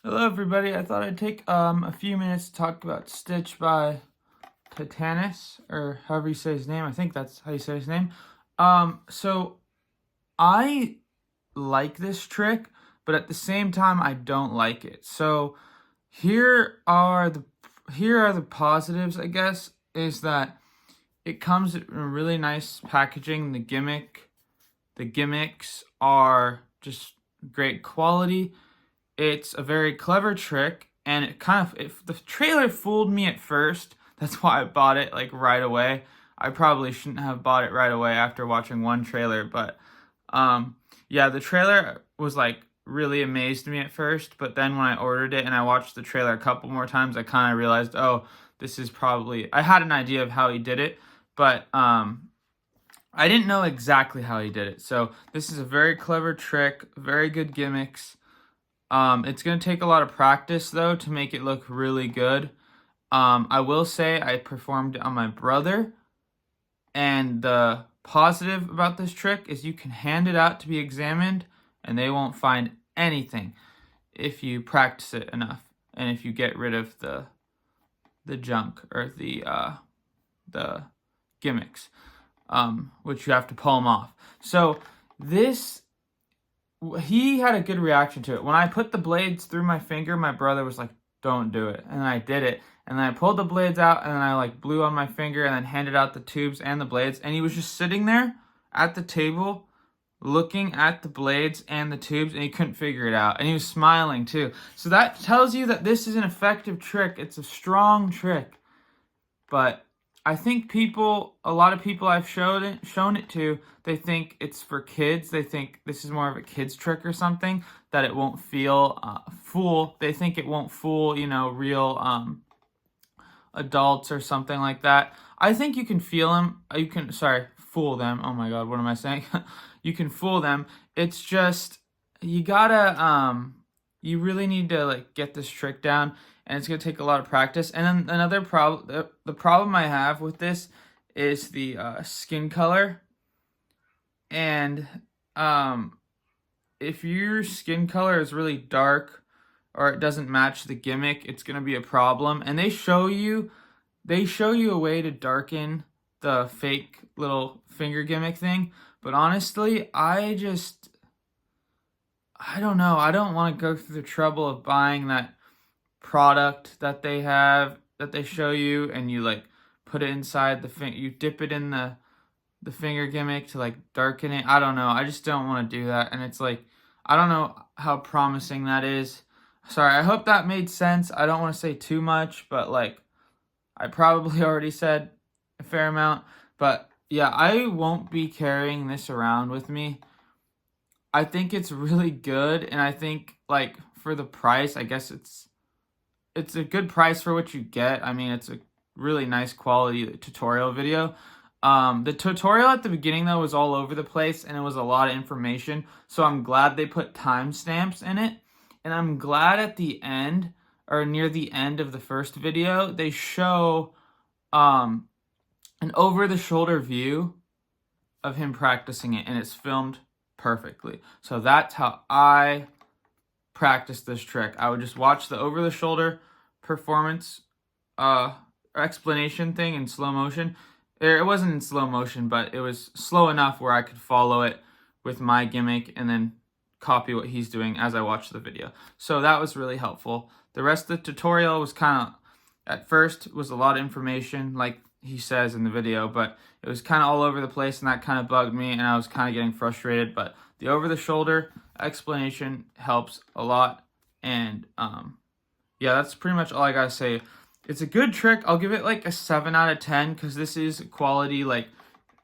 Hello everybody, I thought I'd take a few minutes to talk about Stitch by Titanas, or however you say his name. I think that's how you say his name. So I like this trick, but at the same time I don't like it. So here are the here are the positives, I guess, is that it comes in a really nice packaging. The gimmicks are just great quality. It's a very clever trick, and the trailer fooled me at first. That's why I bought it like right away. I probably shouldn't have bought it right away after watching one trailer, but yeah, the trailer was like really amazed me at first, but then when I ordered it and I watched the trailer a couple more times, I kind of realized, oh, this is probably I had an idea of how he did it, but I didn't know exactly how he did it. So this is a very clever trick, very good gimmicks. It's going to take a lot of practice, though, to make it look really good. I will say I performed it on my brother, and the positive about this trick is you can hand it out to be examined, and they won't find anything if you practice it enough, and if you get rid of the junk or the gimmicks, which you have to pull them off. So this he had a good reaction to it. When I put the blades through my finger, my brother was like, "Don't do it." And I did it. And then I pulled the blades out and then I like blew on my finger and then handed out the tubes and the blades. And he was just sitting there at the table looking at the blades and the tubes and he couldn't figure it out. And he was smiling too. So that tells you that this is an effective trick. It's a strong trick. But I think a lot of people I've shown it to, they think it's for kids. They think this is more of a kid's trick or something, that it won't fool. They think it won't fool, real adults or something like that. I think you can fool them. Oh my God, what am I saying? You can fool them. It's just, you gotta, you really need to like get this trick down, and it's going to take a lot of practice. And then another problem, the problem I have with this is the skin color. And if your skin color is really dark or it doesn't match the gimmick, it's going to be a problem. And they show you a way to darken the fake little finger gimmick thing. But honestly, I don't know. I don't want to go through the trouble of buying that product that they show you, and you like put it inside you dip it in the finger gimmick to like darken it. I don't know. I just don't want to do that. And it's like, I don't know how promising that is. Sorry, I hope that made sense. I don't want to say too much, but like I probably already said a fair amount. But yeah, I won't be carrying this around with me. I think it's really good, and I think like for the price, I guess it's a good price for what you get. I mean, it's a really nice quality tutorial video. The tutorial at the beginning, though, was all over the place, and it was a lot of information. So I'm glad they put timestamps in it. And I'm glad at the end, or near the end of the first video, they show an over-the-shoulder view of him practicing it, and it's filmed perfectly. So that's how I practice this trick. I would just watch the over-the-shoulder performance explanation thing in slow motion. It wasn't in slow motion, but it was slow enough where I could follow it with my gimmick and then copy what he's doing as I watched the video. So that was really helpful. The rest of the tutorial was at first was a lot of information, like he says in the video, but it was kind of all over the place, and that kind of bugged me, and I was kind of getting frustrated. But the over-the-shoulder explanation helps a lot, and yeah, that's pretty much all I gotta say. It's a good trick. I'll give it like a 7 out of 10 because this is quality, like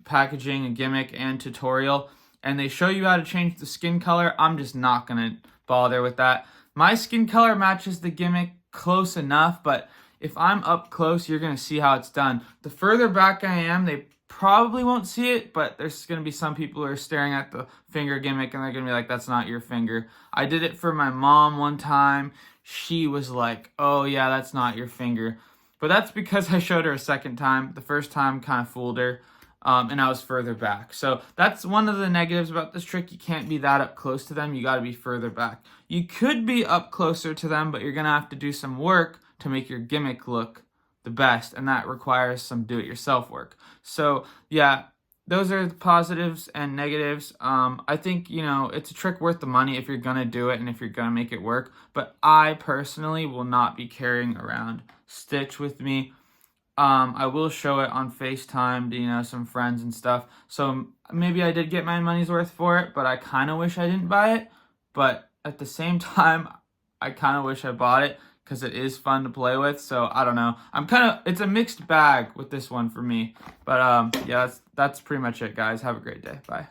packaging, a gimmick, and tutorial. And they show you how to change the skin color. I'm just not gonna bother with that. My skin color matches the gimmick close enough, but if I'm up close, you're gonna see how it's done. The further back I am, they probably won't see it, but there's gonna be some people who are staring at the finger gimmick and they're gonna be like, that's not your finger. I did it for my mom one time. She was like, oh yeah, that's not your finger. But that's because I showed her a second time. The first time kind of fooled her. and I was further back. So that's one of the negatives about this trick. You can't be that up close to them. You got to be further back. You could be up closer to them, but you're going to have to do some work to make your gimmick look the best, and that requires some do-it-yourself work. So yeah, those are the positives and negatives. I think, it's a trick worth the money if you're going to do it and if you're going to make it work. But I personally will not be carrying around Stitch with me. I will show it on FaceTime to, some friends and stuff. So maybe I did get my money's worth for it, but I kind of wish I didn't buy it. But at the same time, I kind of wish I bought it because it is fun to play with. So I don't know. It's a mixed bag with this one for me. But yeah, that's pretty much it, guys. Have a great day. Bye.